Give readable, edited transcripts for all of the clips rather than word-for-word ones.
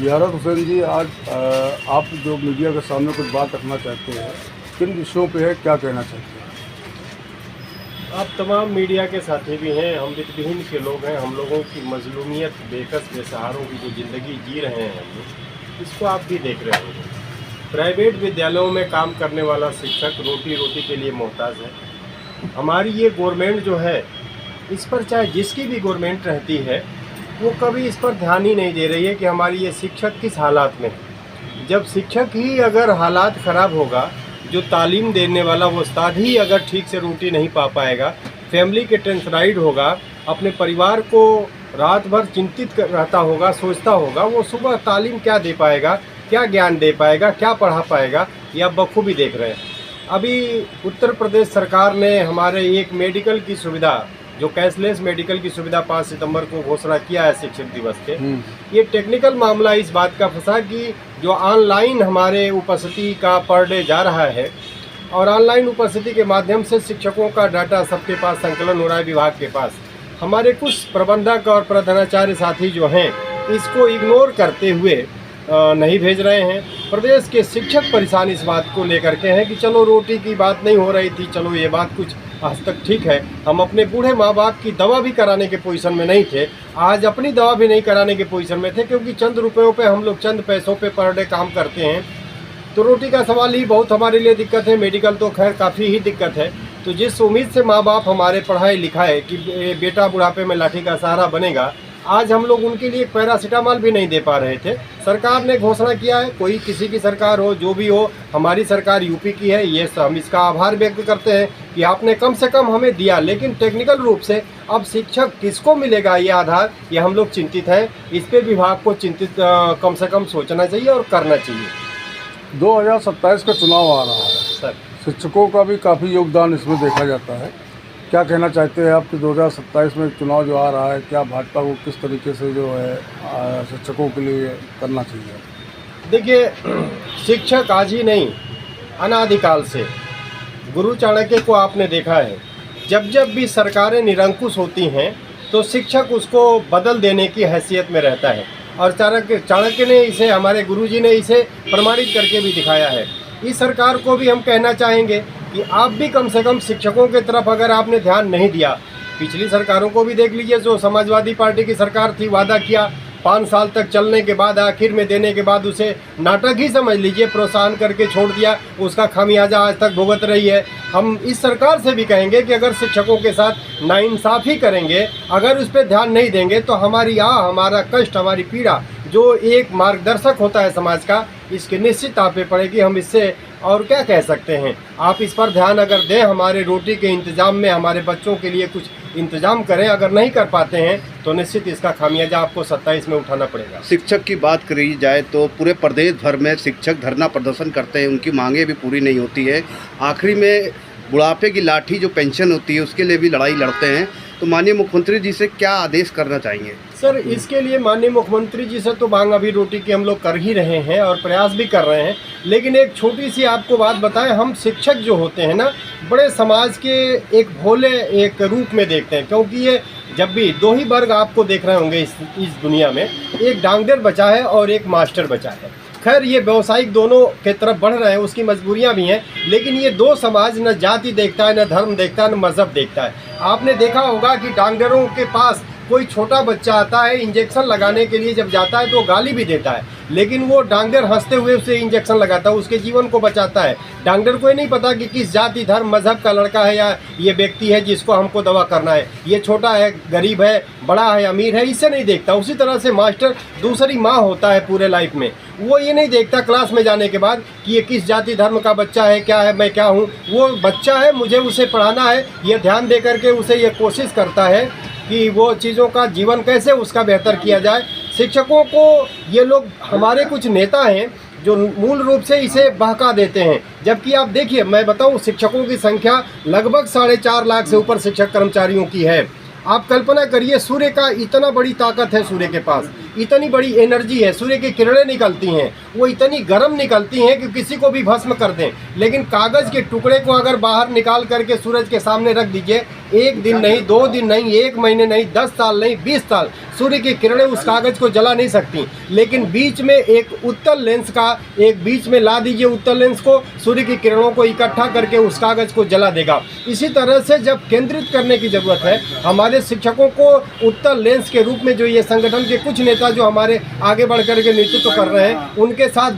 ज़ियारत हुसैन जी, आज आप जो मीडिया के सामने कुछ बात रखना चाहते हैं, किन विषयों पे है, क्या कहना चाहते हैं? आप तमाम मीडिया के साथी भी हैं, हम वित्तविहीन के लोग हैं। हम लोगों की मजलूमियत, बेकस बेसहारों की जो ज़िंदगी जी रहे हैं हम लोग, इसको आप भी देख रहे होंगे। प्राइवेट विद्यालयों में काम करने वाला शिक्षक रोटी रोटी के लिए मोहताज है। हमारी ये गवर्नमेंट जो है, इस पर चाहे जिसकी भी गवर्नमेंट रहती है, वो कभी इस पर ध्यान ही नहीं दे रही है कि हमारी ये शिक्षक किस हालात में है। जब शिक्षक ही अगर हालात ख़राब होगा, जो तालीम देने वाला वो उस्ताद ही अगर ठीक से रोटी नहीं पा पाएगा, फैमिली के टेंशनाइड होगा, अपने परिवार को रात भर चिंतित रहता होगा, सोचता होगा, वो सुबह तालीम क्या दे पाएगा, क्या ज्ञान दे पाएगा, क्या पढ़ा पाएगा, ये आप बखूबी देख रहे हैं। अभी उत्तर प्रदेश सरकार ने हमारे एक मेडिकल की सुविधा, जो कैशलेस मेडिकल की सुविधा 5 सितंबर को घोषणा किया है शिक्षक दिवस के। ये टेक्निकल मामला इस बात का फंसा कि जो ऑनलाइन हमारे उपस्थिति का पर डे जा रहा है, और ऑनलाइन उपस्थिति के माध्यम से शिक्षकों का डाटा सबके पास संकलन हो रहा है विभाग के पास। हमारे कुछ प्रबंधक और प्रधानाचार्य साथी जो हैं, इसको इग्नोर करते हुए नहीं भेज रहे हैं। प्रदेश के शिक्षक परेशान इस बात को लेकर के हैं कि चलो रोटी की बात नहीं हो रही थी, चलो ये बात कुछ आज तक ठीक है। हम अपने बूढ़े माँ बाप की दवा भी कराने के पोजीशन में नहीं थे, आज अपनी दवा भी नहीं कराने के पोजीशन में थे, क्योंकि चंद रुपयों पे हम लोग चंद पैसों पे पर डे काम करते हैं। तो रोटी का सवाल ही बहुत हमारे लिए दिक्कत है, मेडिकल तो खैर काफ़ी ही दिक्कत है। तो जिस उम्मीद से माँ बाप हमारे पढ़ाए लिखाए कि बेटा बुढ़ापे में लाठी का सहारा बनेगा, आज हम लोग उनके लिए पैरासीटामॉल भी नहीं दे पा रहे थे। सरकार ने घोषणा किया है, कोई किसी की सरकार हो, जो भी हो, हमारी सरकार यूपी की है, ये हम इसका आभार व्यक्त करते हैं कि आपने कम से कम हमें दिया। लेकिन टेक्निकल रूप से अब शिक्षक किसको मिलेगा ये आधार, ये हम लोग चिंतित हैं। इस पे विभाग को चिंतित कम से कम सोचना चाहिए और करना चाहिए। 2027 का चुनाव आ रहा है सर, शिक्षकों का भी काफ़ी योगदान इसमें देखा जाता है। क्या कहना चाहते हैं आप कि 2027 में चुनाव जो आ रहा है, क्या भाजपा को किस तरीके से जो है शिक्षकों के लिए करना चाहिए? देखिए, शिक्षक आज ही नहीं, अनादिकाल से गुरु चाणक्य को आपने देखा है, जब जब भी सरकारें निरंकुश होती हैं तो शिक्षक उसको बदल देने की हैसियत में रहता है। और चाणक्य ने इसे, हमारे गुरुजी ने इसे प्रमाणित करके भी दिखाया है। इस सरकार को भी हम कहना चाहेंगे कि आप भी कम से कम शिक्षकों की तरफ अगर आपने ध्यान नहीं दिया, पिछली सरकारों को भी देख लीजिए, जो समाजवादी पार्टी की सरकार थी, वादा किया, 5 साल तक चलने के बाद आखिर में देने के बाद उसे नाटक ही समझ लीजिए, प्रोत्साहन करके छोड़ दिया, उसका खामियाजा आज तक भुगत रही है। हम इस सरकार से भी कहेंगे कि अगर शिक्षकों के साथ नाइंसाफ़ी करेंगे, अगर उस पर ध्यान नहीं देंगे, तो हमारा कष्ट, हमारी पीड़ा, जो एक मार्गदर्शक होता है समाज का, इसकी निश्चित आप पे पड़ेगी। हम इससे और क्या कह सकते हैं। आप इस पर ध्यान अगर दें, हमारे रोटी के इंतज़ाम में हमारे बच्चों के लिए कुछ इंतजाम करें। अगर नहीं कर पाते हैं तो निश्चित इसका खामियाजा आपको 27 में उठाना पड़ेगा। शिक्षक की बात करी जाए तो पूरे प्रदेश भर में शिक्षक धरना प्रदर्शन करते हैं, उनकी मांगें भी पूरी नहीं होती है। आखिरी में बुढ़ापे की लाठी जो पेंशन होती है, उसके लिए भी लड़ाई लड़ते हैं। तो माननीय मुख्यमंत्री जी से क्या आदेश करना चाहेंगे? सर, इसके लिए माननीय मुख्यमंत्री जी से तो मांग अभी रोटी की हम लोग कर ही रहे हैं और प्रयास भी कर रहे हैं। लेकिन एक छोटी सी आपको बात बताएं, हम शिक्षक जो होते हैं ना, बड़े समाज के एक भोले एक रूप में देखते हैं, क्योंकि ये जब भी 2 ही वर्ग आपको देख रहे होंगे इस दुनिया में, एक डांगडर बचा है और एक मास्टर बचा है। खैर, ये व्यवसायिक दोनों के तरफ बढ़ रहे हैं, उसकी मजबूरियां भी हैं, लेकिन ये 2 समाज न जाति देखता है, न धर्म देखता है, न मजहब देखता है। आपने देखा होगा कि डांगडरों के पास कोई छोटा बच्चा आता है, इंजेक्शन लगाने के लिए जब जाता है तो गाली भी देता है, लेकिन वो डांगडर हंसते हुए उसे इंजेक्शन लगाता है, उसके जीवन को बचाता है। डांगडर को ये नहीं पता कि किस जाति, धर्म, मजहब का लड़का है या ये व्यक्ति है जिसको हमको दवा करना है, ये छोटा है, गरीब है, बड़ा है, अमीर है, इससे नहीं देखता। उसी तरह से मास्टर दूसरी माँ होता है पूरे लाइफ में, वो ये नहीं देखता क्लास में जाने के बाद कि ये किस जाति धर्म का बच्चा है, क्या है, मैं क्या हूँ। वो बच्चा है, मुझे उसे पढ़ाना है, ये ध्यान दे करके उसे ये कोशिश करता है कि वो चीज़ों का जीवन कैसे उसका बेहतर किया जाए। शिक्षकों को ये लोग, हमारे कुछ नेता हैं जो मूल रूप से इसे बहका देते हैं, जबकि आप देखिए, मैं बताऊं, शिक्षकों की संख्या लगभग 4.5 लाख से ऊपर शिक्षक कर्मचारियों की है। आप कल्पना करिए, सूर्य का इतना बड़ी ताकत है सूर्य के पास, इतनी बड़ी एनर्जी है, सूर्य की किरणें निकलती हैं, वो इतनी गर्म निकलती हैं कि किसी को भी भस्म कर दें। लेकिन कागज़ के टुकड़े को अगर बाहर निकाल करके सूरज के सामने रख दीजिए, एक दिन नहीं, 2 दिन नहीं, 1 महीने नहीं, 10 साल नहीं, 20 साल सूर्य की किरणें उस कागज़ को जला नहीं सकती। लेकिन बीच में एक उत्तल लेंस का, एक बीच में ला दीजिए उत्तल लेंस को, सूर्य की किरणों को इकट्ठा करके उस कागज़ को जला देगा। इसी तरह से जब केंद्रित करने की ज़रूरत है, हमारे शिक्षकों को उत्तल लेंस के रूप में जो ये संगठन के कुछ नेता जो हमारे आगे बढ़ करके नेतृत्व कर रहे हैं, उनके साथ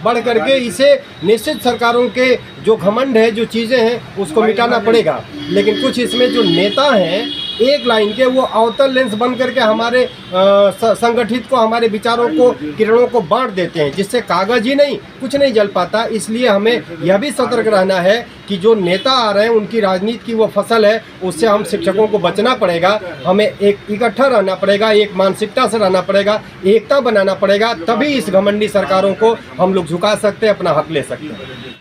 बढ़ करके इसे निश्चित सरकारों के जो घमंड है, जो चीज़ें हैं, उसको मिटाना पड़ेगा। लेकिन कुछ इसमें जो नेता हैं एक लाइन के, वो अवतल लेंस बन करके हमारे संगठित को, हमारे विचारों को, किरणों को बांट देते हैं, जिससे कागज ही नहीं, कुछ नहीं जल पाता। इसलिए हमें यह भी सतर्क रहना है कि जो नेता आ रहे हैं उनकी राजनीति की वो फसल है, उससे हम शिक्षकों को बचना पड़ेगा। हमें एक इकट्ठा रहना पड़ेगा, एक मानसिकता से रहना पड़ेगा, एकता बनाना पड़ेगा, तभी इस घमंडी सरकारों को हम लोग झुका सकते हैं, अपना हक ले सकते हैं।